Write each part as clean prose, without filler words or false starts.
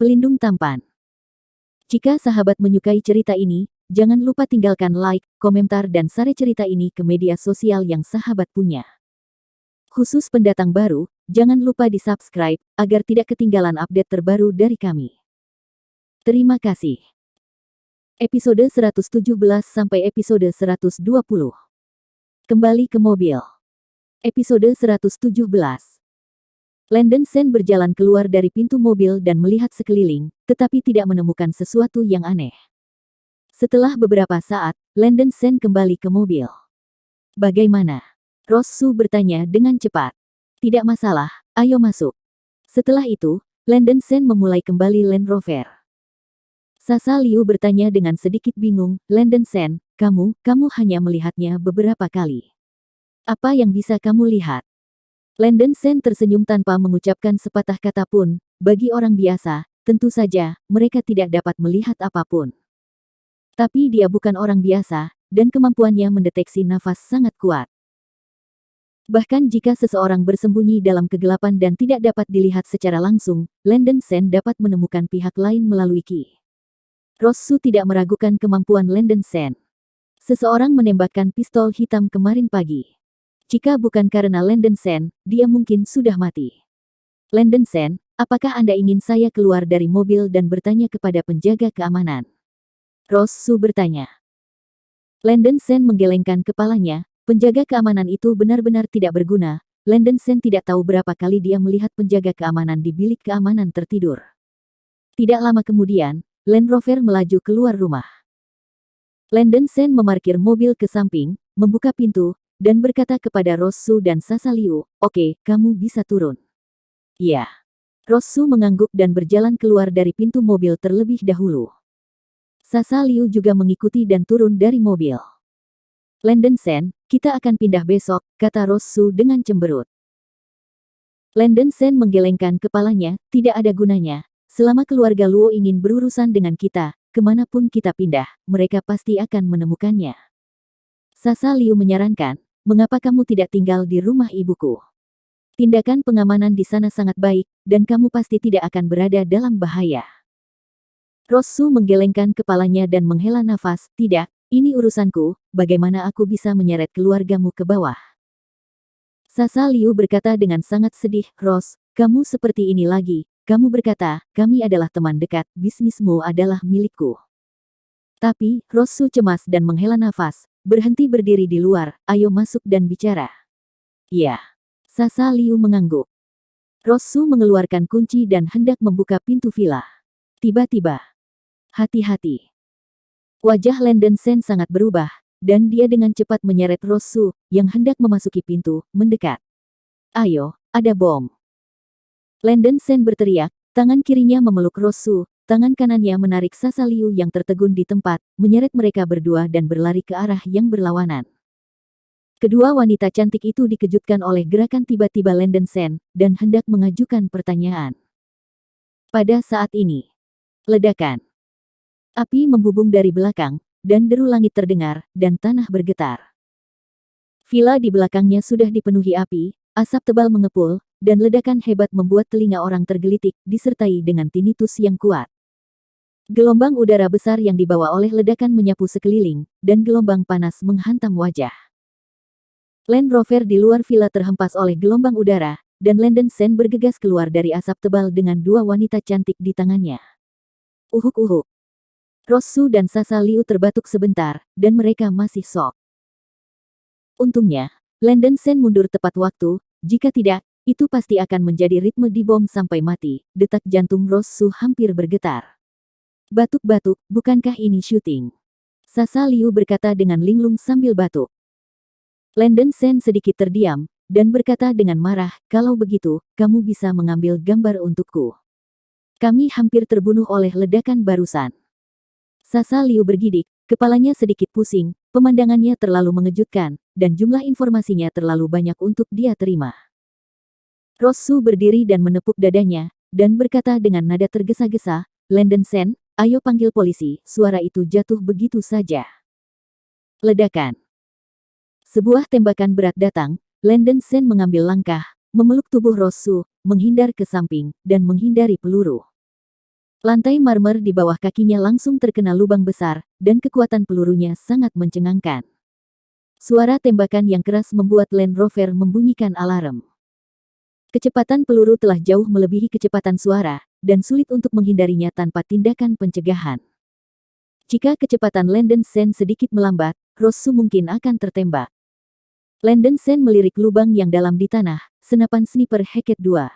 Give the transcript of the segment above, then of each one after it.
Pelindung tampan. Jika sahabat menyukai cerita ini, jangan lupa tinggalkan like, komentar dan share cerita ini ke media sosial yang sahabat punya. Khusus pendatang baru, jangan lupa di-subscribe, agar tidak ketinggalan update terbaru dari kami. Terima kasih. Episode 117 sampai episode 120. Kembali ke mobil. Episode 117. Landon Sen berjalan keluar dari pintu mobil dan melihat sekeliling, tetapi tidak menemukan sesuatu yang aneh. Setelah beberapa saat, Landon Sen kembali ke mobil. Bagaimana? Ross Su bertanya dengan cepat. Tidak masalah, ayo masuk. Setelah itu, Landon Sen memulai kembali Land Rover. Sasa Liu bertanya dengan sedikit bingung, Landon Sen, kamu hanya melihatnya beberapa kali. Apa yang bisa kamu lihat? Landon Sen tersenyum tanpa mengucapkan sepatah kata pun. Bagi orang biasa, tentu saja, mereka tidak dapat melihat apapun. Tapi dia bukan orang biasa, dan kemampuannya mendeteksi nafas sangat kuat. Bahkan jika seseorang bersembunyi dalam kegelapan dan tidak dapat dilihat secara langsung, Landon Sen dapat menemukan pihak lain melalui Qi. Ross Su tidak meragukan kemampuan Landon Sen. Seseorang menembakkan pistol hitam kemarin pagi. Jika bukan karena Landon Sen, dia mungkin sudah mati. Landon Sen, apakah Anda ingin saya keluar dari mobil dan bertanya kepada penjaga keamanan? Ross Su bertanya. Landon Sen menggelengkan kepalanya, penjaga keamanan itu benar-benar tidak berguna. Landon Sen tidak tahu berapa kali dia melihat penjaga keamanan di bilik keamanan tertidur. Tidak lama kemudian, Land Rover melaju keluar rumah. Landon Sen memarkir mobil ke samping, membuka pintu, dan berkata kepada Ross Su dan Sasa Liu, "Oke, kamu bisa turun." "Iya." Ross Su mengangguk dan berjalan keluar dari pintu mobil terlebih dahulu. Sasa Liu juga mengikuti dan turun dari mobil. "Landon Sen, kita akan pindah besok," kata Ross Su dengan cemberut. Landon Sen menggelengkan kepalanya, "Tidak ada gunanya. Selama keluarga Luo ingin berurusan dengan kita, kemanapun kita pindah, mereka pasti akan menemukannya." Sasa Liu menyarankan, "Mengapa kamu tidak tinggal di rumah ibuku? Tindakan pengamanan di sana sangat baik, dan kamu pasti tidak akan berada dalam bahaya." Ross Su menggelengkan kepalanya dan menghela nafas, "Tidak, ini urusanku, bagaimana aku bisa menyeret keluargamu ke bawah?" Sasa Liu berkata dengan sangat sedih, "Ross, kamu seperti ini lagi, kamu berkata, kami adalah teman dekat, bisnismu adalah milikku." Tapi, Ross Su cemas dan menghela nafas, berhenti berdiri di luar, "Ayo masuk dan bicara." "Iya." Sasa Liu mengangguk. Ross Su mengeluarkan kunci dan hendak membuka pintu villa. Tiba-tiba, "Hati-hati." Wajah Landon Sen sangat berubah, dan dia dengan cepat menyeret Ross Su, yang hendak memasuki pintu, mendekat. "Ayo, ada bom." Landon Sen berteriak, tangan kirinya memeluk Ross Su, tangan kanannya menarik Sasa Liu yang tertegun di tempat, menyeret mereka berdua dan berlari ke arah yang berlawanan. Kedua wanita cantik itu dikejutkan oleh gerakan tiba-tiba Landon Sen, dan hendak mengajukan pertanyaan. Pada saat ini, ledakan. Api membubung dari belakang, dan deru langit terdengar, dan tanah bergetar. Villa di belakangnya sudah dipenuhi api, asap tebal mengepul, dan ledakan hebat membuat telinga orang tergelitik, disertai dengan tinnitus yang kuat. Gelombang udara besar yang dibawa oleh ledakan menyapu sekeliling, dan gelombang panas menghantam wajah. Land Rover di luar villa terhempas oleh gelombang udara, dan Landon Sen bergegas keluar dari asap tebal dengan dua wanita cantik di tangannya. Uhuk-uhuk. Ross Su dan Sasa Liu terbatuk sebentar, dan mereka masih shock. Untungnya, Landon Sen mundur tepat waktu, jika tidak, itu pasti akan menjadi ritme dibom sampai mati. Detak jantung Ross Su hampir bergetar. "Batuk-batuk, bukankah ini syuting?" Sasa Liu berkata dengan linglung sambil batuk. Landon Sen sedikit terdiam, dan berkata dengan marah, "Kalau begitu, kamu bisa mengambil gambar untukku. Kami hampir terbunuh oleh ledakan barusan." Sasa Liu bergidik, kepalanya sedikit pusing, pemandangannya terlalu mengejutkan, dan jumlah informasinya terlalu banyak untuk dia terima. Ross Su berdiri dan menepuk dadanya, dan berkata dengan nada tergesa-gesa, "Landon Sen, ayo panggil polisi." Suara itu jatuh begitu saja. Ledakan. Sebuah tembakan berat datang, Landon Sen mengambil langkah, memeluk tubuh Ross Su, menghindar ke samping, dan menghindari peluru. Lantai marmer di bawah kakinya langsung terkena lubang besar, dan kekuatan pelurunya sangat mencengangkan. Suara tembakan yang keras membuat Land Rover membunyikan alarm. Kecepatan peluru telah jauh melebihi kecepatan suara, dan sulit untuk menghindarinya tanpa tindakan pencegahan. Jika kecepatan Landon Sen sedikit melambat, Rosu mungkin akan tertembak. Landon Sen melirik lubang yang dalam di tanah, senapan sniper Heket 2.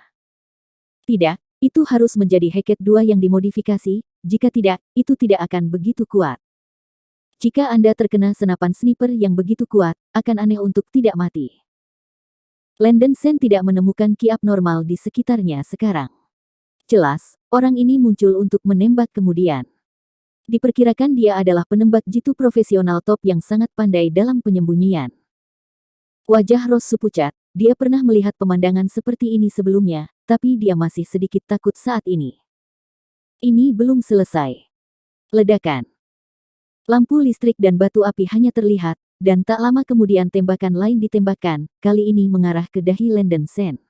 Tidak, itu harus menjadi Heket 2 yang dimodifikasi, jika tidak, itu tidak akan begitu kuat. Jika Anda terkena senapan sniper yang begitu kuat, akan aneh untuk tidak mati. Landon Sen tidak menemukan ki abnormal di sekitarnya sekarang. Jelas, orang ini muncul untuk menembak kemudian. Diperkirakan dia adalah penembak jitu profesional top yang sangat pandai dalam penyembunyian. Wajah Rosu pucat, dia pernah melihat pemandangan seperti ini sebelumnya, tapi dia masih sedikit takut saat ini. Ini belum selesai. Ledakan. Lampu listrik dan batu api hanya terlihat, dan tak lama kemudian tembakan lain ditembakkan, kali ini mengarah ke dahi Landon Sen.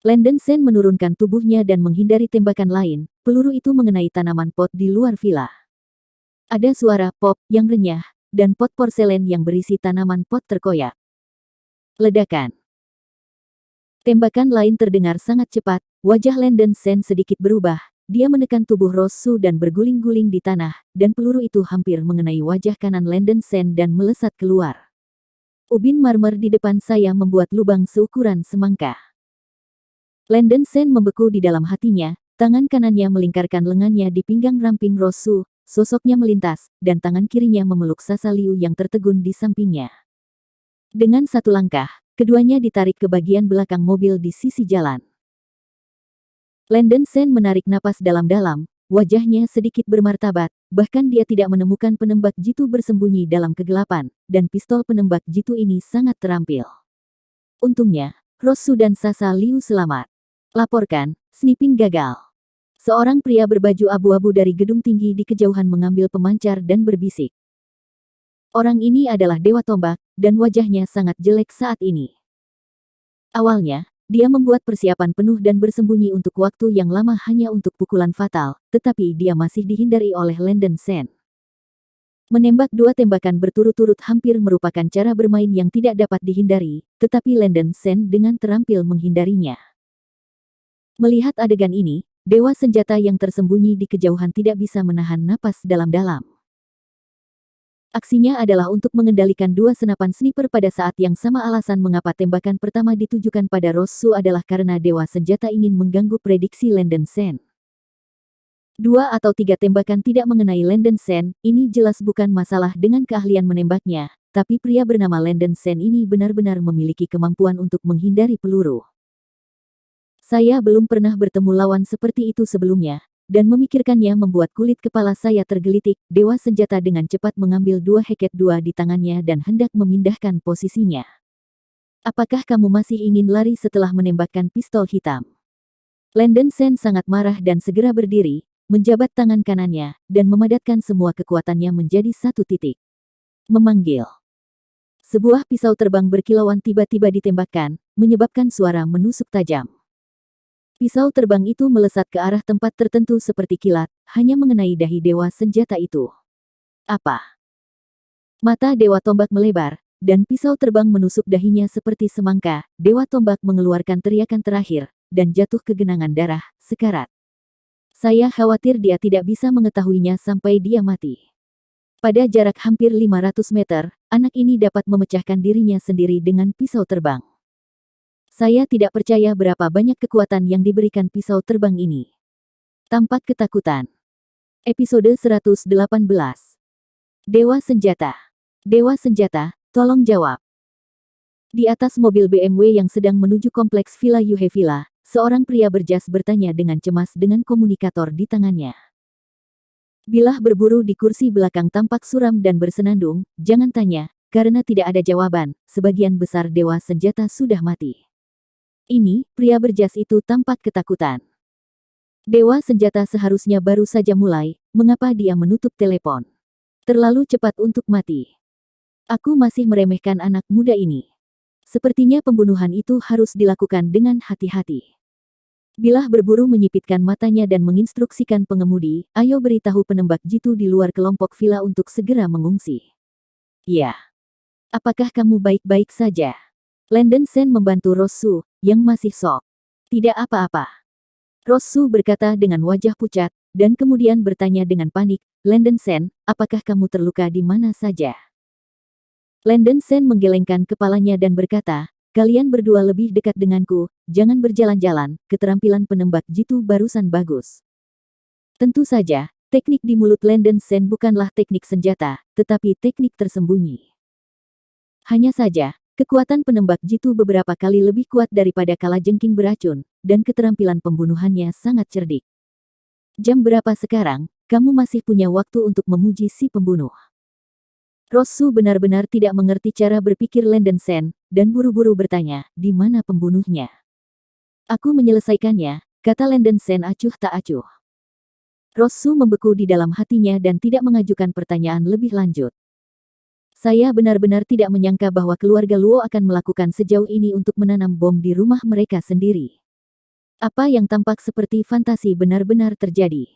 Landon Sen menurunkan tubuhnya dan menghindari tembakan lain, peluru itu mengenai tanaman pot di luar villa. Ada suara pop yang renyah, dan pot porselen yang berisi tanaman pot terkoyak. Ledakan. Tembakan lain terdengar sangat cepat, wajah Landon Sen sedikit berubah, dia menekan tubuh Rosu dan berguling-guling di tanah, dan peluru itu hampir mengenai wajah kanan Landon Sen dan melesat keluar. Ubin marmer di depan saya membuat lubang seukuran semangka. Landon Sen membeku di dalam hatinya, tangan kanannya melingkarkan lengannya di pinggang ramping Rosu, sosoknya melintas, dan tangan kirinya memeluk Sasa Liu yang tertegun di sampingnya. Dengan satu langkah, keduanya ditarik ke bagian belakang mobil di sisi jalan. Landon Sen menarik napas dalam-dalam, wajahnya sedikit bermartabat, bahkan dia tidak menemukan penembak jitu bersembunyi dalam kegelapan, dan pistol penembak jitu ini sangat terampil. Untungnya, Rosu dan Sasa Liu selamat. Laporkan, sniping gagal. Seorang pria berbaju abu-abu dari gedung tinggi di kejauhan mengambil pemancar dan berbisik. Orang ini adalah Dewa Tombak, dan wajahnya sangat jelek saat ini. Awalnya, dia membuat persiapan penuh dan bersembunyi untuk waktu yang lama hanya untuk pukulan fatal, tetapi dia masih dihindari oleh Landon Sen. Menembak dua tembakan berturut-turut hampir merupakan cara bermain yang tidak dapat dihindari, tetapi Landon Sen dengan terampil menghindarinya. Melihat adegan ini, Dewa Senjata yang tersembunyi di kejauhan tidak bisa menahan napas dalam-dalam. Aksinya adalah untuk mengendalikan dua senapan sniper pada saat yang sama. Alasan mengapa tembakan pertama ditujukan pada Rosu adalah karena Dewa Senjata ingin mengganggu prediksi Landon Sen. 2 atau 3 tembakan tidak mengenai Landon Sen, ini jelas bukan masalah dengan keahlian menembaknya, tapi pria bernama Landon Sen ini benar-benar memiliki kemampuan untuk menghindari peluru. Saya belum pernah bertemu lawan seperti itu sebelumnya, dan memikirkannya membuat kulit kepala saya tergelitik. Dewa Senjata dengan cepat mengambil 2 Heket 2 di tangannya dan hendak memindahkan posisinya. Apakah kamu masih ingin lari setelah menembakkan pistol hitam? Landon Sen sangat marah dan segera berdiri, menjabat tangan kanannya, dan memadatkan semua kekuatannya menjadi satu titik. Memanggil. Sebuah pisau terbang berkilauan tiba-tiba ditembakkan, menyebabkan suara menusuk tajam. Pisau terbang itu melesat ke arah tempat tertentu seperti kilat, hanya mengenai dahi Dewa Senjata itu. Apa? Mata Dewa Tombak melebar, dan pisau terbang menusuk dahinya seperti semangka. Dewa Tombak mengeluarkan teriakan terakhir, dan jatuh ke genangan darah, sekarat. Saya khawatir dia tidak bisa mengetahuinya sampai dia mati. Pada jarak hampir 500 meter, anak ini dapat memecahkan dirinya sendiri dengan pisau terbang. Saya tidak percaya berapa banyak kekuatan yang diberikan pisau terbang ini. Tampak ketakutan. Episode 118. Dewa Senjata. Dewa Senjata, tolong jawab. Di atas mobil BMW yang sedang menuju kompleks Villa Yuhe Villa, seorang pria berjas bertanya dengan cemas dengan komunikator di tangannya. Bilah berburu di kursi belakang tampak suram dan bersenandung, jangan tanya, karena tidak ada jawaban, sebagian besar Dewa Senjata sudah mati. Ini, pria berjas itu tampak ketakutan. Dewa Senjata seharusnya baru saja mulai, mengapa dia menutup telepon? Terlalu cepat untuk mati. Aku masih meremehkan anak muda ini. Sepertinya pembunuhan itu harus dilakukan dengan hati-hati. Bilah berburu menyipitkan matanya dan menginstruksikan pengemudi, ayo beritahu penembak jitu di luar kelompok villa untuk segera mengungsi. Ya. Apakah kamu baik-baik saja? Landen Sen membantu Rosu, yang masih shock. Tidak apa-apa. Rosu berkata dengan wajah pucat, dan kemudian bertanya dengan panik, Landen Sen, apakah kamu terluka di mana saja? Landen Sen menggelengkan kepalanya dan berkata, kalian berdua lebih dekat denganku, jangan berjalan-jalan, keterampilan penembak jitu barusan bagus. Tentu saja, teknik di mulut Landen Sen bukanlah teknik senjata, tetapi teknik tersembunyi. Hanya saja, kekuatan penembak jitu beberapa kali lebih kuat daripada kalajengking beracun, dan keterampilan pembunuhannya sangat cerdik. Jam berapa sekarang? Kamu masih punya waktu untuk memuji si pembunuh. Rosu benar-benar tidak mengerti cara berpikir Landen Sen, dan buru-buru bertanya, di mana pembunuhnya? Aku menyelesaikannya, kata Landen Sen acuh tak acuh. Rosu membeku di dalam hatinya dan tidak mengajukan pertanyaan lebih lanjut. Saya benar-benar tidak menyangka bahwa keluarga Luo akan melakukan sejauh ini untuk menanam bom di rumah mereka sendiri. Apa yang tampak seperti fantasi benar-benar terjadi.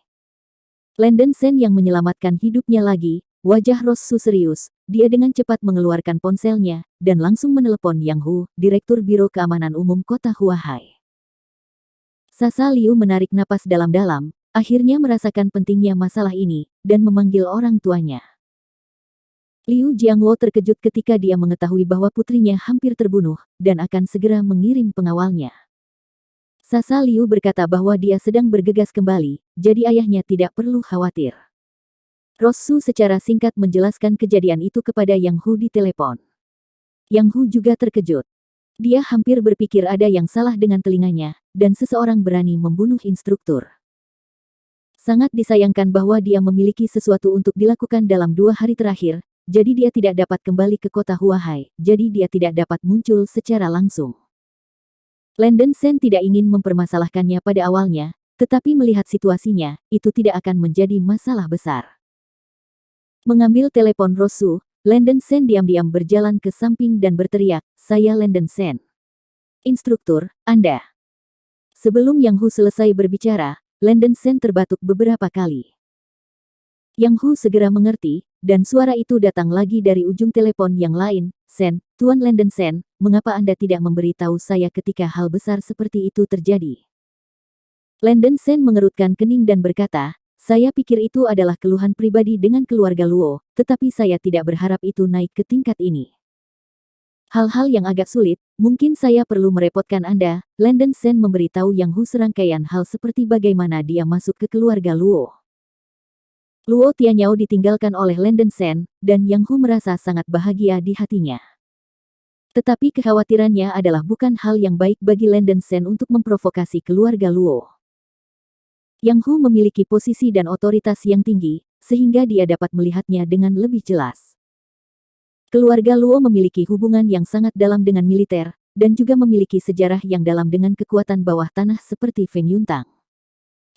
Landen Sen yang menyelamatkan hidupnya lagi, wajah Rosu serius, dia dengan cepat mengeluarkan ponselnya, dan langsung menelepon Yang Hu, Direktur Biro Keamanan Umum Kota Huahai. Sasa Liu menarik napas dalam-dalam, akhirnya merasakan pentingnya masalah ini, dan memanggil orang tuanya. Liu Jiangwo terkejut ketika dia mengetahui bahwa putrinya hampir terbunuh, dan akan segera mengirim pengawalnya. Sasa Liu berkata bahwa dia sedang bergegas kembali, jadi ayahnya tidak perlu khawatir. Rosu secara singkat menjelaskan kejadian itu kepada Yang Hu di telepon. Yang Hu juga terkejut. Dia hampir berpikir ada yang salah dengan telinganya, dan seseorang berani membunuh instruktur. Sangat disayangkan bahwa dia memiliki sesuatu untuk dilakukan dalam 2 hari terakhir, jadi dia tidak dapat kembali ke kota Huahai, jadi dia tidak dapat muncul secara langsung. Landen Sen tidak ingin mempermasalahkannya pada awalnya, tetapi melihat situasinya, itu tidak akan menjadi masalah besar. Mengambil telepon Rosu, Landen Sen diam-diam berjalan ke samping dan berteriak, saya Landen Sen. Instruktur, Anda. Sebelum Yang Hu selesai berbicara, Landen Sen terbatuk beberapa kali. Yang Hu segera mengerti, dan suara itu datang lagi dari ujung telepon yang lain, Sen, Tuan Landen Sen, mengapa Anda tidak memberitahu saya ketika hal besar seperti itu terjadi? Landen Sen mengerutkan kening dan berkata, saya pikir itu adalah keluhan pribadi dengan keluarga Luo, tetapi saya tidak berharap itu naik ke tingkat ini. Hal-hal yang agak sulit, mungkin saya perlu merepotkan Anda, Landen Sen memberitahu Yang Hu serangkaian hal seperti bagaimana dia masuk ke keluarga Luo. Luo Tianyao ditinggalkan oleh Landen Sen, dan Yang Hu merasa sangat bahagia di hatinya. Tetapi kekhawatirannya adalah bukan hal yang baik bagi Landen Sen untuk memprovokasi keluarga Luo. Yang Hu memiliki posisi dan otoritas yang tinggi, sehingga dia dapat melihatnya dengan lebih jelas. Keluarga Luo memiliki hubungan yang sangat dalam dengan militer, dan juga memiliki sejarah yang dalam dengan kekuatan bawah tanah seperti Feng Yuntang.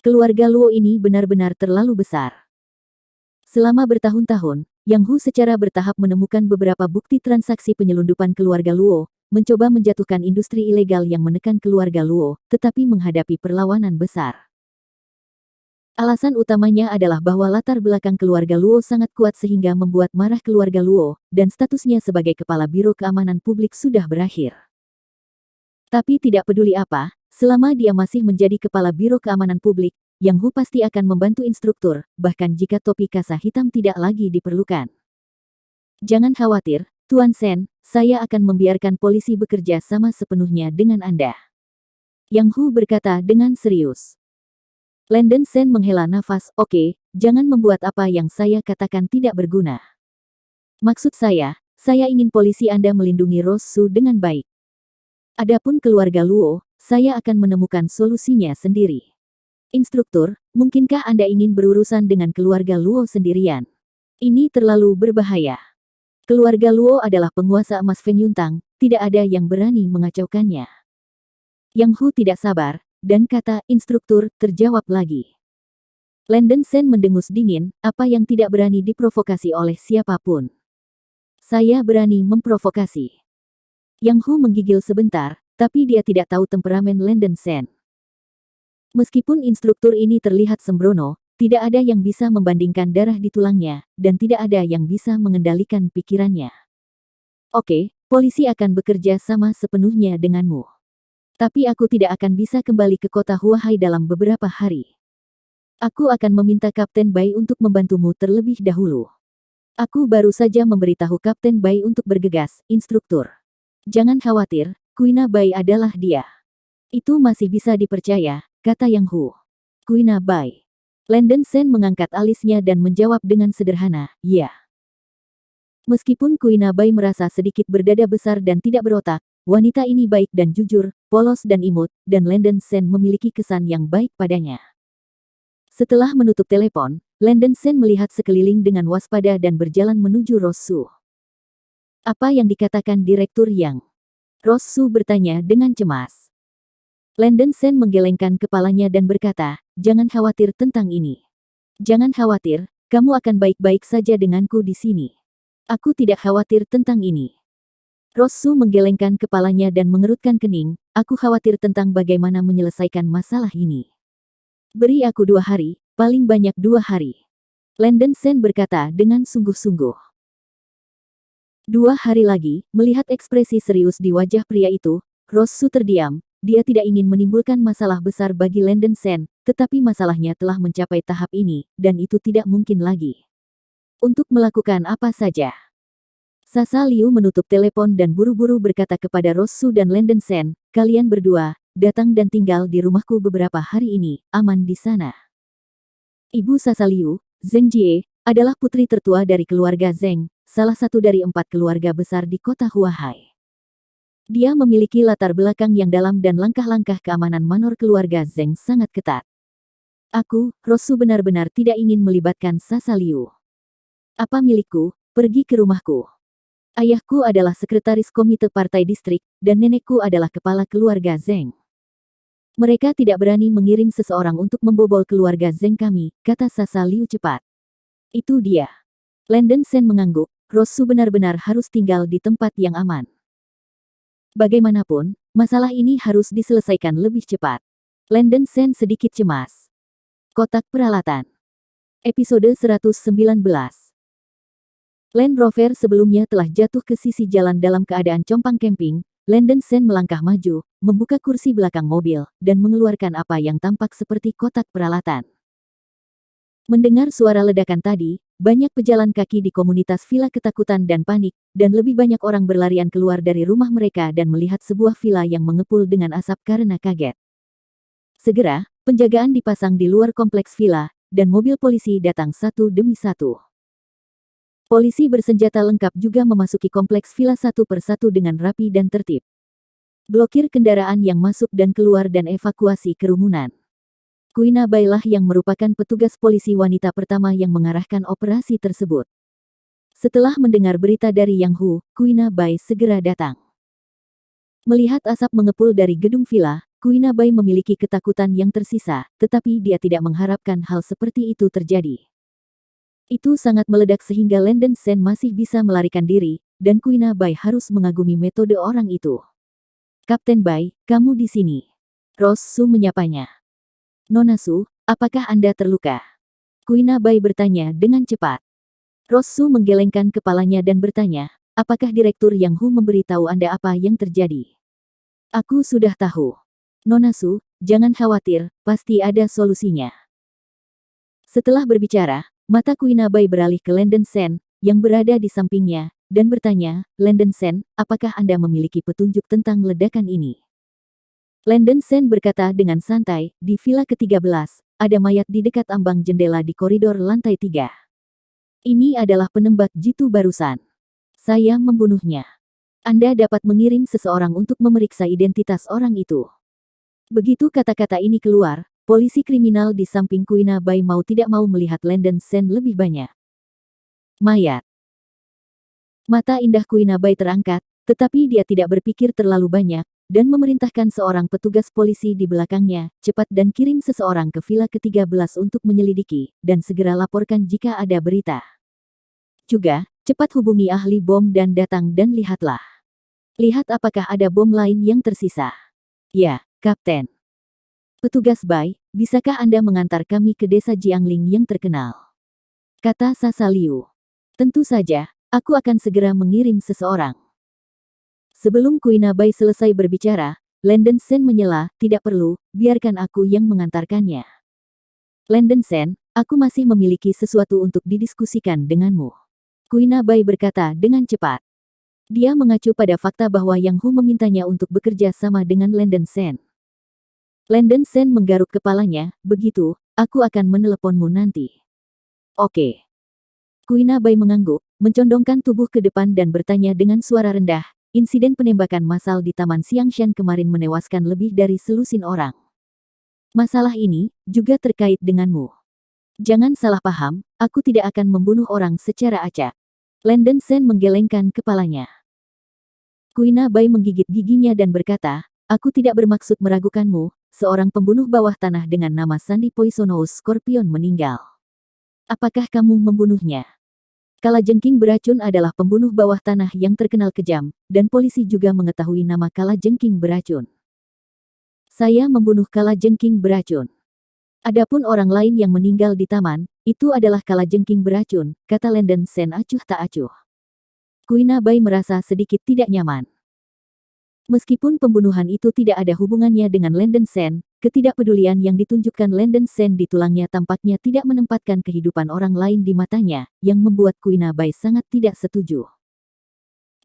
Keluarga Luo ini benar-benar terlalu besar. Selama bertahun-tahun, Yang Hu secara bertahap menemukan beberapa bukti transaksi penyelundupan keluarga Luo, mencoba menjatuhkan industri ilegal yang menekan keluarga Luo, tetapi menghadapi perlawanan besar. Alasan utamanya adalah bahwa latar belakang keluarga Luo sangat kuat sehingga membuat marah keluarga Luo, dan statusnya sebagai kepala Biro Keamanan Publik sudah berakhir. Tapi tidak peduli apa, selama dia masih menjadi kepala Biro Keamanan Publik, Yang Hu pasti akan membantu instruktur, bahkan jika topi kasa hitam tidak lagi diperlukan. Jangan khawatir, Tuan Sen, saya akan membiarkan polisi bekerja sama sepenuhnya dengan Anda. Yang Hu berkata dengan serius. Landen Sen menghela nafas, oke, jangan membuat apa yang saya katakan tidak berguna. Maksud saya ingin polisi Anda melindungi Rosu dengan baik. Adapun keluarga Luo, saya akan menemukan solusinya sendiri. Instruktur, mungkinkah Anda ingin berurusan dengan keluarga Luo sendirian? Ini terlalu berbahaya. Keluarga Luo adalah penguasa emas Feng Yuntang, tidak ada yang berani mengacaukannya. Yang Hu tidak sabar, dan kata, instruktur, terjawab lagi. Landen Sen mendengus dingin, apa yang tidak berani diprovokasi oleh siapapun. Saya berani memprovokasi. Yang Hu menggigil sebentar, tapi dia tidak tahu temperamen Landen Sen. Meskipun instruktur ini terlihat sembrono, tidak ada yang bisa membandingkan darah di tulangnya, dan tidak ada yang bisa mengendalikan pikirannya. Oke, polisi akan bekerja sama sepenuhnya denganmu. Tapi aku tidak akan bisa kembali ke kota Huahai dalam beberapa hari. Aku akan meminta Kapten Bai untuk membantumu terlebih dahulu. Aku baru saja memberitahu Kapten Bai untuk bergegas, instruktur. Jangan khawatir, Kuina Bai adalah dia. Itu masih bisa dipercaya, kata Yang Hu. Kuina Bai. Landen Sen mengangkat alisnya dan menjawab dengan sederhana, ya. Meskipun Kuina Bai merasa sedikit berdada besar dan tidak berotak, wanita ini baik dan jujur, polos dan imut, dan Landen Sen memiliki kesan yang baik padanya. Setelah menutup telepon, Landen Sen melihat sekeliling dengan waspada dan berjalan menuju Rosu. Apa yang dikatakan Direktur Yang? Rosu bertanya dengan cemas. Landen Sen menggelengkan kepalanya dan berkata, jangan khawatir tentang ini. Jangan khawatir, kamu akan baik-baik saja denganku di sini. Aku tidak khawatir tentang ini. Rosu menggelengkan kepalanya dan mengerutkan kening, aku khawatir tentang bagaimana menyelesaikan masalah ini. Beri aku 2 hari, paling banyak 2 hari. Landen Sen berkata dengan sungguh-sungguh. 2 hari lagi, melihat ekspresi serius di wajah pria itu, Rosu terdiam. Dia tidak ingin menimbulkan masalah besar bagi Landen Sen, tetapi masalahnya telah mencapai tahap ini, dan itu tidak mungkin lagi. Untuk melakukan apa saja. Sasa Liu menutup telepon dan buru-buru berkata kepada Rosu dan Landen Sen, kalian berdua, datang dan tinggal di rumahku beberapa hari ini, aman di sana. Ibu Sasa Liu, Zheng Jie, adalah putri tertua dari keluarga Zheng, salah satu dari 4 keluarga besar di kota Huahai. Dia memiliki latar belakang yang dalam dan langkah-langkah keamanan manor keluarga Zheng sangat ketat. Aku, Rosu benar-benar tidak ingin melibatkan Sasa Liu. Apa milikku, pergi ke rumahku. Ayahku adalah sekretaris komite partai distrik, dan nenekku adalah kepala keluarga Zheng. Mereka tidak berani mengirim seseorang untuk membobol keluarga Zheng kami, kata Sasa Liu cepat. Itu dia. Landen Sen mengangguk, Rosu benar-benar harus tinggal di tempat yang aman. Bagaimanapun, masalah ini harus diselesaikan lebih cepat. Landen Sen sedikit cemas. Kotak peralatan. Episode 119. Land Rover sebelumnya telah jatuh ke sisi jalan dalam keadaan compang camping. Landen Sen melangkah maju, membuka kursi belakang mobil, dan mengeluarkan apa yang tampak seperti kotak peralatan. Mendengar suara ledakan tadi, banyak pejalan kaki di komunitas villa ketakutan dan panik, dan lebih banyak orang berlarian keluar dari rumah mereka dan melihat sebuah villa yang mengepul dengan asap karena kaget. Segera, penjagaan dipasang di luar kompleks villa, dan mobil polisi datang satu demi satu. Polisi bersenjata lengkap juga memasuki kompleks villa satu persatu dengan rapi dan tertib. Blokir kendaraan yang masuk dan keluar dan evakuasi kerumunan. Kuina Bai lah yang merupakan petugas polisi wanita pertama yang mengarahkan operasi tersebut. Setelah mendengar berita dari Yang Hu, Kuina Bai segera datang. Melihat asap mengepul dari gedung villa, Kuina Bai memiliki ketakutan yang tersisa, tetapi dia tidak mengharapkan hal seperti itu terjadi. Itu sangat meledak sehingga Landen Sen masih bisa melarikan diri, dan Kuina Bai harus mengagumi metode orang itu. Kapten Bai, kamu di sini. Rosu menyapanya. Nona Su, apakah Anda terluka? Kuina Bai bertanya dengan cepat. Rosu menggelengkan kepalanya dan bertanya, apakah Direktur Yang Hu memberitahu Anda apa yang terjadi? Aku sudah tahu. Nona Su, jangan khawatir, pasti ada solusinya. Setelah berbicara, mata Kuina Bai beralih ke Landen Sen, yang berada di sampingnya, dan bertanya, Landen Sen, apakah Anda memiliki petunjuk tentang ledakan ini? Landen Sen berkata dengan santai, di villa ke-13, ada mayat di dekat ambang jendela di koridor lantai 3. Ini adalah penembak jitu barusan. Saya membunuhnya. Anda dapat mengirim seseorang untuk memeriksa identitas orang itu. Begitu kata-kata ini keluar, polisi kriminal di samping Kuina Bai mau tidak mau melihat Landen Sen lebih banyak. Mayat. Mata indah Kuina Bai terangkat, tetapi dia tidak berpikir terlalu banyak, dan memerintahkan seorang petugas polisi di belakangnya, cepat dan kirim seseorang ke villa ke-13 untuk menyelidiki, dan segera laporkan jika ada berita. Juga, cepat hubungi ahli bom dan datang dan lihatlah. Lihat apakah ada bom lain yang tersisa. Ya, Kapten. Petugas Bai, bisakah Anda mengantar kami ke desa Jiangling yang terkenal? Kata Sasa Liu. Tentu saja, aku akan segera mengirim seseorang. Sebelum Kuina Bai selesai berbicara, Landen Sen menyela, tidak perlu, biarkan aku yang mengantarkannya. Landen Sen, aku masih memiliki sesuatu untuk didiskusikan denganmu. Kuina Bai berkata dengan cepat. Dia mengacu pada fakta bahwa Yang Hu memintanya untuk bekerja sama dengan Landen Sen. Landen Sen menggaruk kepalanya, begitu, aku akan meneleponmu nanti. Oke. Kuina Bai mengangguk, mencondongkan tubuh ke depan dan bertanya dengan suara rendah, insiden penembakan massal di Taman Xiangshan kemarin menewaskan lebih dari selusin orang. Masalah ini juga terkait denganmu. Jangan salah paham, aku tidak akan membunuh orang secara acak. Landen Sen menggelengkan kepalanya. Kuina Bai menggigit giginya dan berkata, aku tidak bermaksud meragukanmu, seorang pembunuh bawah tanah dengan nama Sandy Poisonous Scorpion meninggal. Apakah kamu membunuhnya? Kalajengking beracun adalah pembunuh bawah tanah yang terkenal kejam, dan polisi juga mengetahui nama Kalajengking beracun. Saya membunuh Kalajengking beracun. Adapun orang lain yang meninggal di taman, itu adalah Kalajengking beracun, kata Landen Sen acuh tak acuh. Kuina Bai merasa sedikit tidak nyaman. Meskipun pembunuhan itu tidak ada hubungannya dengan Landen Sen, ketidakpedulian yang ditunjukkan Landen Sen di tulangnya tampaknya tidak menempatkan kehidupan orang lain di matanya, yang membuat Kuina Bai sangat tidak setuju.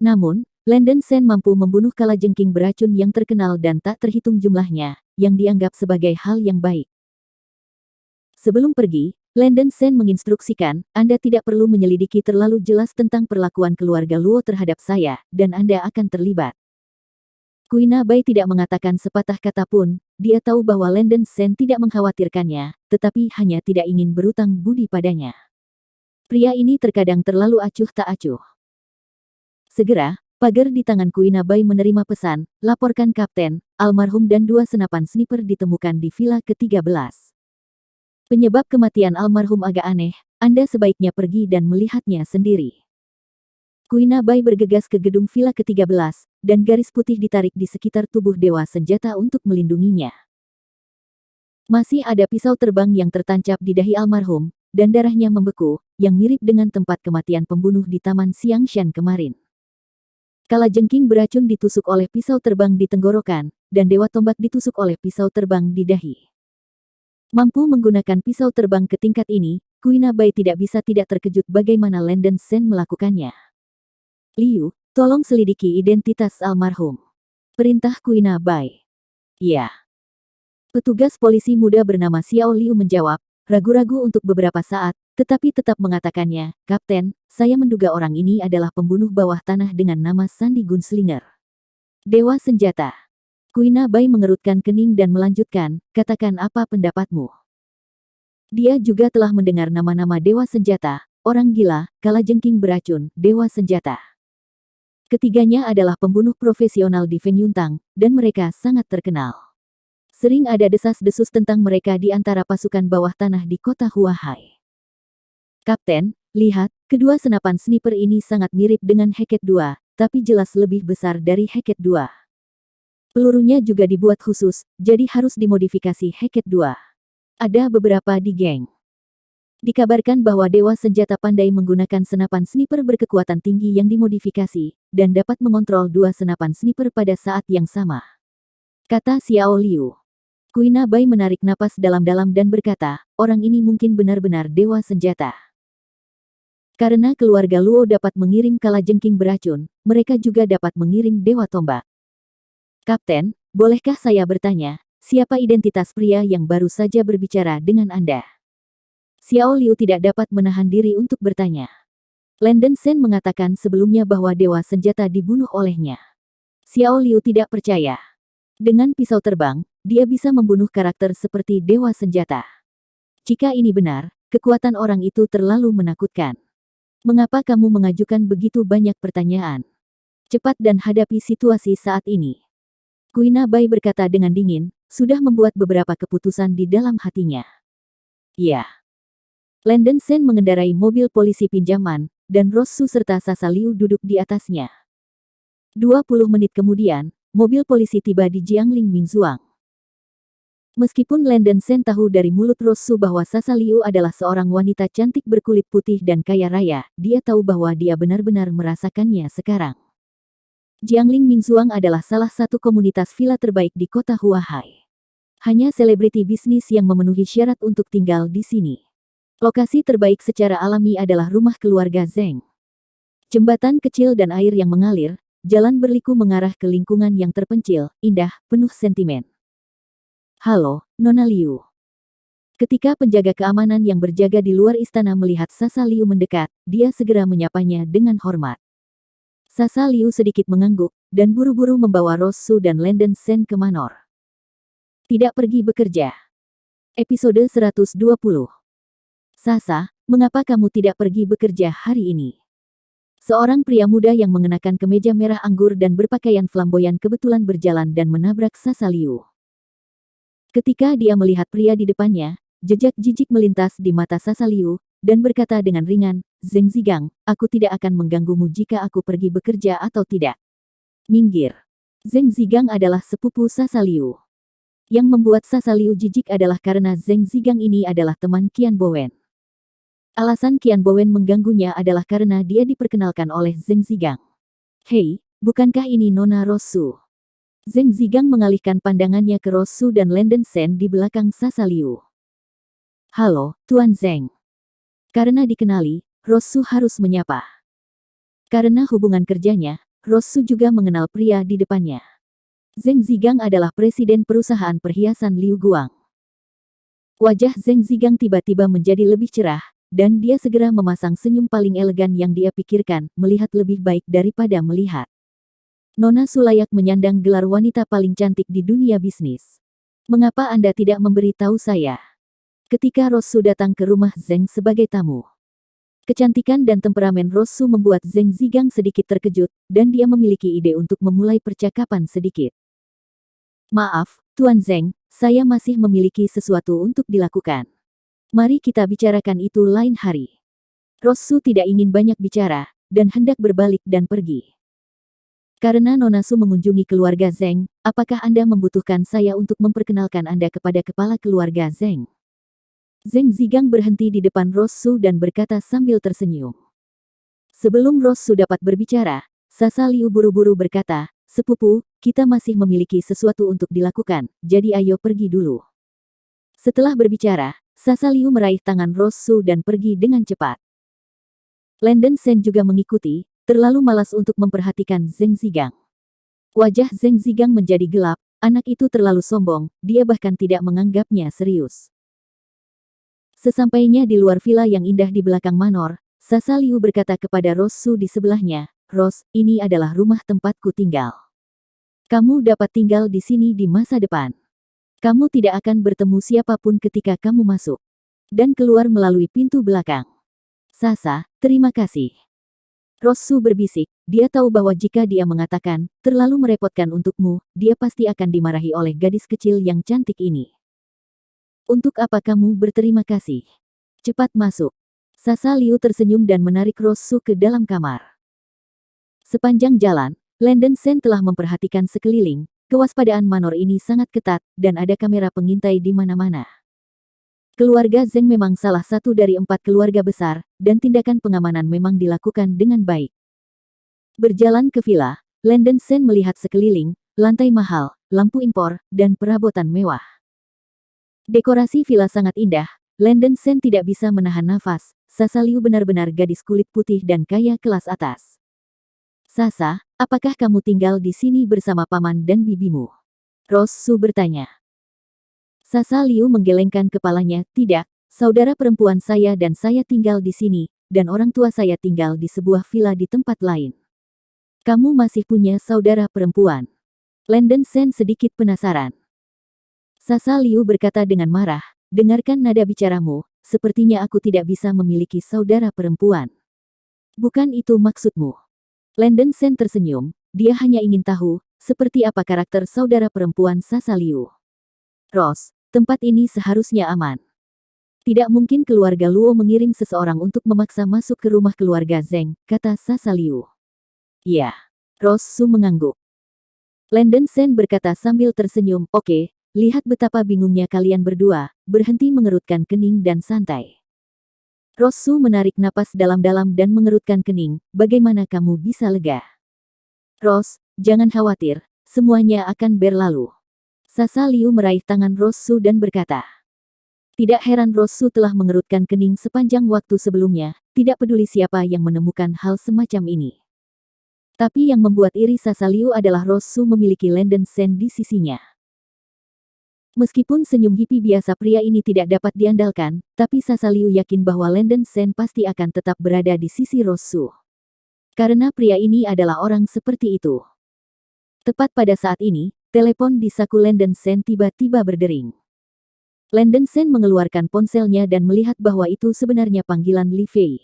Namun, Landen Sen mampu membunuh kalajengking beracun yang terkenal dan tak terhitung jumlahnya, yang dianggap sebagai hal yang baik. Sebelum pergi, Landen Sen menginstruksikan, Anda tidak perlu menyelidiki terlalu jelas tentang perlakuan keluarga Luo terhadap saya, dan Anda akan terlibat. Kuina Bai tidak mengatakan sepatah kata pun, dia tahu bahwa Landen Sen tidak mengkhawatirkannya, tetapi hanya tidak ingin berutang budi padanya. Pria ini terkadang terlalu acuh tak acuh. Segera, pagar di tangan Kuina Bai menerima pesan, laporkan kapten, almarhum dan 2 senapan sniper ditemukan di villa ke-13. Penyebab kematian almarhum agak aneh, Anda sebaiknya pergi dan melihatnya sendiri. Kuina Bai bergegas ke gedung villa ke-13, dan garis putih ditarik di sekitar tubuh Dewa Senjata untuk melindunginya. Masih ada pisau terbang yang tertancap di dahi almarhum, dan darahnya membeku, yang mirip dengan tempat kematian pembunuh di Taman Xiangshan kemarin. Kalajengking beracun ditusuk oleh pisau terbang di tenggorokan, dan Dewa Tombak ditusuk oleh pisau terbang di dahi. Mampu menggunakan pisau terbang ke tingkat ini, Kuina Bai tidak bisa tidak terkejut bagaimana Landen Sen melakukannya. Liu, tolong selidiki identitas almarhum. Perintah Kuina Bai. Ya. Petugas polisi muda bernama Xiao Liu menjawab, ragu-ragu untuk beberapa saat, tetapi tetap mengatakannya, Kapten, saya menduga orang ini adalah pembunuh bawah tanah dengan nama Sandy Gunslinger. Dewa Senjata. Kuina Bai mengerutkan kening dan melanjutkan, katakan apa pendapatmu. Dia juga telah mendengar nama-nama Dewa Senjata, orang gila, kalajengking beracun, Dewa Senjata. Ketiganya adalah pembunuh profesional di Feng Yuntang, dan mereka sangat terkenal. Sering ada desas-desus tentang mereka di antara pasukan bawah tanah di kota Huahai. Kapten, lihat, kedua senapan sniper ini sangat mirip dengan Heket 2, tapi jelas lebih besar dari Heket 2. Pelurunya juga dibuat khusus, jadi harus dimodifikasi Heket 2. Ada beberapa di geng. Dikabarkan bahwa Dewa Senjata pandai menggunakan senapan sniper berkekuatan tinggi yang dimodifikasi, dan dapat mengontrol 2 senapan sniper pada saat yang sama. Kata Xiao Liu. Kuina Bai menarik napas dalam-dalam dan berkata, orang ini mungkin benar-benar Dewa Senjata. Karena keluarga Luo dapat mengirim kalajengking beracun, mereka juga dapat mengirim Dewa Tombak. Kapten, bolehkah saya bertanya, siapa identitas pria yang baru saja berbicara dengan Anda? Xiao Liu tidak dapat menahan diri untuk bertanya. Landen Sen mengatakan sebelumnya bahwa Dewa Senjata dibunuh olehnya. Xiao Liu tidak percaya. Dengan pisau terbang, dia bisa membunuh karakter seperti Dewa Senjata. Jika ini benar, kekuatan orang itu terlalu menakutkan. Mengapa kamu mengajukan begitu banyak pertanyaan? Cepat dan hadapi situasi saat ini. Kuina Bai berkata dengan dingin, sudah membuat beberapa keputusan di dalam hatinya. Ya. Landen Sen mengendarai mobil polisi pinjaman, dan Rosu serta Sasa Liu duduk di atasnya. 20 menit kemudian, mobil polisi tiba di Jiangling Mingzuang. Meskipun Landon Sen tahu dari mulut Rosu bahwa Sasa Liu adalah seorang wanita cantik berkulit putih dan kaya raya, dia tahu bahwa dia benar-benar merasakannya sekarang. Jiangling Mingzuang adalah salah satu komunitas villa terbaik di kota Huahai. Hanya selebriti bisnis yang memenuhi syarat untuk tinggal di sini. Lokasi terbaik secara alami adalah rumah keluarga Zeng. Jembatan kecil dan air yang mengalir, jalan berliku mengarah ke lingkungan yang terpencil, indah, penuh sentimen. Halo, Nona Liu. Ketika penjaga keamanan yang berjaga di luar istana melihat Sasa Liu mendekat, dia segera menyapanya dengan hormat. Sasa Liu sedikit mengangguk, dan buru-buru membawa Rosu dan Landon Sen ke manor. Tidak pergi bekerja. Episode 120. Sasa, mengapa kamu tidak pergi bekerja hari ini? Seorang pria muda yang mengenakan kemeja merah anggur dan berpakaian flamboyan kebetulan berjalan dan menabrak Sasa Liu. Ketika dia melihat pria di depannya, jejak jijik melintas di mata Sasa Liu, dan berkata dengan ringan, Zeng Zigang, aku tidak akan mengganggumu jika aku pergi bekerja atau tidak. Minggir. Zeng Zigang adalah sepupu Sasa Liu. Yang membuat Sasa Liu jijik adalah karena Zeng Zigang ini adalah teman Qian Bowen. Alasan Qian Bowen mengganggunya adalah karena dia diperkenalkan oleh Zeng Zigang. Hei, bukankah ini Nona Rosu? Zeng Zigang mengalihkan pandangannya ke Rosu dan Landon Sen di belakang Sasa Liu. Halo, Tuan Zeng. Karena dikenali, Rosu harus menyapa. Karena hubungan kerjanya, Rosu juga mengenal pria di depannya. Zeng Zigang adalah presiden perusahaan perhiasan Liu Guang. Wajah Zeng Zigang tiba-tiba menjadi lebih cerah, dan dia segera memasang senyum paling elegan yang dia pikirkan, melihat lebih baik daripada melihat. Nona Su layak menyandang gelar wanita paling cantik di dunia bisnis. Mengapa Anda tidak memberi tahu saya? Ketika Rosu datang ke rumah Zeng sebagai tamu. Kecantikan dan temperamen Rosu membuat Zeng Zigang sedikit terkejut, dan dia memiliki ide untuk memulai percakapan sedikit. Maaf, Tuan Zeng, saya masih memiliki sesuatu untuk dilakukan. Mari kita bicarakan itu lain hari. Rosu tidak ingin banyak bicara, dan hendak berbalik dan pergi. Karena Nona Su mengunjungi keluarga Zeng, apakah Anda membutuhkan saya untuk memperkenalkan Anda kepada kepala keluarga Zeng? Zeng Zigang berhenti di depan Rosu dan berkata sambil tersenyum. Sebelum Rosu dapat berbicara, Sasa Liu buru-buru berkata, Sepupu, kita masih memiliki sesuatu untuk dilakukan, jadi ayo pergi dulu. Setelah berbicara, Sasa Liu meraih tangan Rosu dan pergi dengan cepat. Landon Sen juga mengikuti, terlalu malas untuk memperhatikan Zeng Zigang. Wajah Zeng Zigang menjadi gelap, anak itu terlalu sombong, dia bahkan tidak menganggapnya serius. Sesampainya di luar villa yang indah di belakang manor, Sasa Liu berkata kepada Rosu di sebelahnya, Ros, ini adalah rumah tempatku tinggal. Kamu dapat tinggal di sini di masa depan. Kamu tidak akan bertemu siapapun ketika kamu masuk. Dan keluar melalui pintu belakang. Sasa, terima kasih. Rosu berbisik, dia tahu bahwa jika dia mengatakan, terlalu merepotkan untukmu, dia pasti akan dimarahi oleh gadis kecil yang cantik ini. Untuk apa kamu berterima kasih? Cepat masuk. Sasa Liu tersenyum dan menarik Rosu ke dalam kamar. Sepanjang jalan, Landon Sen telah memperhatikan sekeliling, kewaspadaan manor ini sangat ketat, dan ada kamera pengintai di mana-mana. Keluarga Zeng memang salah satu dari 4 keluarga besar, dan tindakan pengamanan memang dilakukan dengan baik. Berjalan ke villa, Landon Sen melihat sekeliling, lantai mahal, lampu impor, dan perabotan mewah. Dekorasi villa sangat indah, Landon Sen tidak bisa menahan nafas, Sasa Liu benar-benar gadis kulit putih dan kaya kelas atas. Sasa, apakah kamu tinggal di sini bersama paman dan bibimu? Rosu bertanya. Sasa Liu menggelengkan kepalanya, tidak, saudara perempuan saya dan saya tinggal di sini, dan orang tua saya tinggal di sebuah villa di tempat lain. Kamu masih punya saudara perempuan? Landon Sen sedikit penasaran. Sasa Liu berkata dengan marah, dengarkan nada bicaramu, sepertinya aku tidak bisa memiliki saudara perempuan. Bukan itu maksudmu. Landon Sen tersenyum, dia hanya ingin tahu, seperti apa karakter saudara perempuan Sasa Liu. Ros, tempat ini seharusnya aman. Tidak mungkin keluarga Luo mengirim seseorang untuk memaksa masuk ke rumah keluarga Zeng, kata Sasa Liu. Ya. Rosu mengangguk. Landon Sen berkata sambil tersenyum, oke, lihat betapa bingungnya kalian berdua, berhenti mengerutkan kening dan santai. Rosu menarik napas dalam-dalam dan mengerutkan kening, bagaimana kamu bisa lega? Ros, jangan khawatir, semuanya akan berlalu. Sasa Liu meraih tangan Rosu dan berkata. Tidak heran Rosu telah mengerutkan kening sepanjang waktu sebelumnya, tidak peduli siapa yang menemukan hal semacam ini. Tapi yang membuat iri Sasa Liu adalah Rosu memiliki Lenden Sen di sisinya. Meskipun senyum hippie biasa pria ini tidak dapat diandalkan, tapi Sasa Liu yakin bahwa Lenden Sen pasti akan tetap berada di sisi Rosu. Karena pria ini adalah orang seperti itu. Tepat pada saat ini, telepon di saku Lenden Sen tiba-tiba berdering. Lenden Sen mengeluarkan ponselnya dan melihat bahwa itu sebenarnya panggilan Li Fei.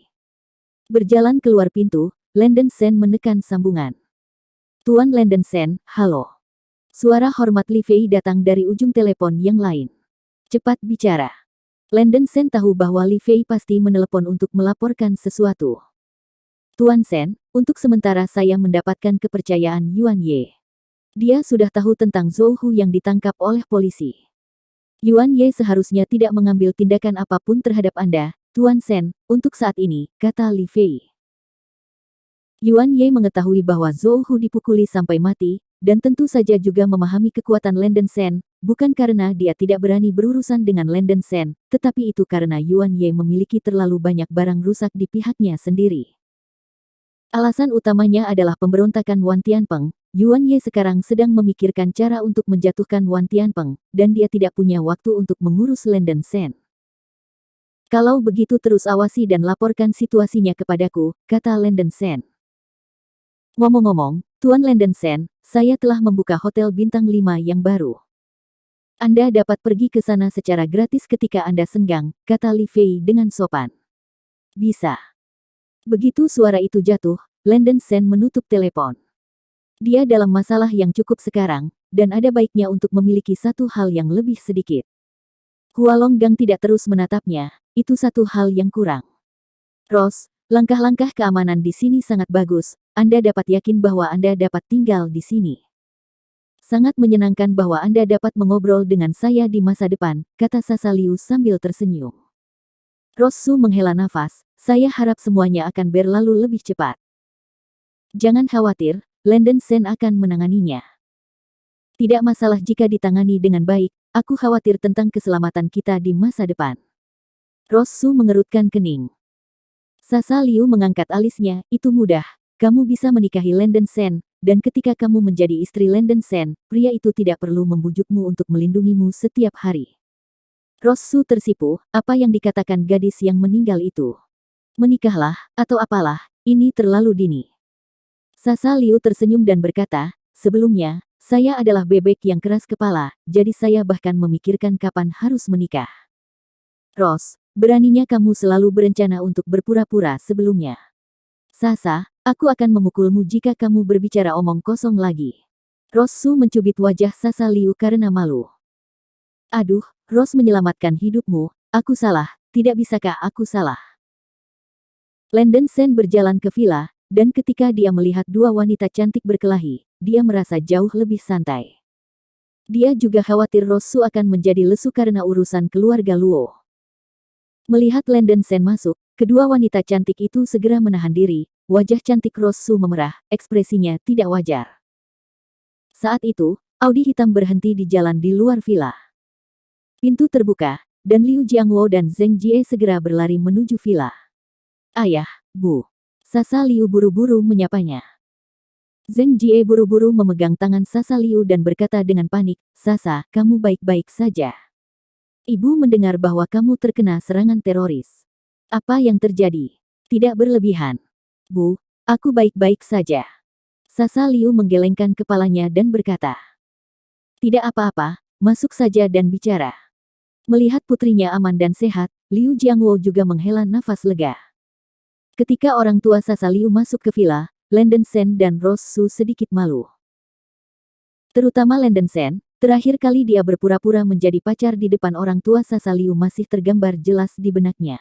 Berjalan keluar pintu, Lenden Sen menekan sambungan. Tuan Lenden Sen, halo. Suara hormat Li Fei datang dari ujung telepon yang lain. Cepat bicara. Lenden Sen tahu bahwa Li Fei pasti menelepon untuk melaporkan sesuatu. Tuan Sen, untuk sementara saya mendapatkan kepercayaan Yuan Ye. Dia sudah tahu tentang Zhou Hu yang ditangkap oleh polisi. Yuan Ye seharusnya tidak mengambil tindakan apapun terhadap Anda, Tuan Sen, untuk saat ini, kata Li Fei. Yuan Ye mengetahui bahwa Zhou Hu dipukuli sampai mati, dan tentu saja juga memahami kekuatan Lenden Sen, bukan karena dia tidak berani berurusan dengan Lenden Sen, tetapi itu karena Yuan Ye memiliki terlalu banyak barang rusak di pihaknya sendiri. Alasan utamanya adalah pemberontakan Wan Tianpeng. Yuan Ye sekarang sedang memikirkan cara untuk menjatuhkan Wan Tianpeng, dan dia tidak punya waktu untuk mengurus Lenden Sen. Kalau begitu terus awasi dan laporkan situasinya kepadaku, kata Lenden Sen. Ngomong-ngomong, Tuan Lenden Sen, saya telah membuka hotel bintang 5 yang baru. Anda dapat pergi ke sana secara gratis ketika Anda senggang, kata Li Fei dengan sopan. Bisa. Begitu suara itu jatuh, Lenden Sen menutup telepon. Dia dalam masalah yang cukup sekarang, dan ada baiknya untuk memiliki satu hal yang lebih sedikit. Hualong Gang tidak terus menatapnya, itu satu hal yang kurang. Ros, langkah-langkah keamanan di sini sangat bagus, Anda dapat yakin bahwa Anda dapat tinggal di sini. Sangat menyenangkan bahwa Anda dapat mengobrol dengan saya di masa depan, kata Sasa Liu sambil tersenyum. Rosu menghela nafas, saya harap semuanya akan berlalu lebih cepat. Jangan khawatir, Lenden Sen akan menanganinya. Tidak masalah jika ditangani dengan baik, aku khawatir tentang keselamatan kita di masa depan. Rosu mengerutkan kening. Sasa Liu mengangkat alisnya, itu mudah, kamu bisa menikahi Lenden Sen, dan ketika kamu menjadi istri Lenden Sen, pria itu tidak perlu membujukmu untuk melindungimu setiap hari. Rosu tersipu, apa yang dikatakan gadis yang meninggal itu? Menikahlah, atau apalah, ini terlalu dini. Sasa Liu tersenyum dan berkata, sebelumnya, saya adalah bebek yang keras kepala, jadi saya bahkan memikirkan kapan harus menikah. Ros, beraninya kamu selalu berencana untuk berpura-pura sebelumnya. Sasa, aku akan memukulmu jika kamu berbicara omong kosong lagi. Rosu mencubit wajah Sasa Liu karena malu. Aduh, Ros menyelamatkan hidupmu, aku salah, tidak bisakah aku salah? Lenden Sen berjalan ke villa, dan ketika dia melihat dua wanita cantik berkelahi, dia merasa jauh lebih santai. Dia juga khawatir Rosu akan menjadi lesu karena urusan keluarga Luo. Melihat Lenden Sen masuk, kedua wanita cantik itu segera menahan diri, wajah cantik Rosu memerah, ekspresinya tidak wajar. Saat itu, Audi hitam berhenti di jalan di luar villa. Pintu terbuka, dan Liu Jiangwo dan Zheng Jie segera berlari menuju villa. Ayah, Bu. Sasa Liu buru-buru menyapanya. Zheng Jie buru-buru memegang tangan Sasa Liu dan berkata dengan panik, Sasa, kamu baik-baik saja. Ibu mendengar bahwa kamu terkena serangan teroris. Apa yang terjadi? Tidak berlebihan. Bu, aku baik-baik saja. Sasa Liu menggelengkan kepalanya dan berkata. Tidak apa-apa, masuk saja dan bicara. Melihat putrinya aman dan sehat, Liu Jiangwo juga menghela nafas lega. Ketika orang tua Sasa Liu masuk ke villa, Lenden Sen dan Rosu sedikit malu. Terutama Lenden Sen, terakhir kali dia berpura-pura menjadi pacar di depan orang tua Sasa Liu masih tergambar jelas di benaknya.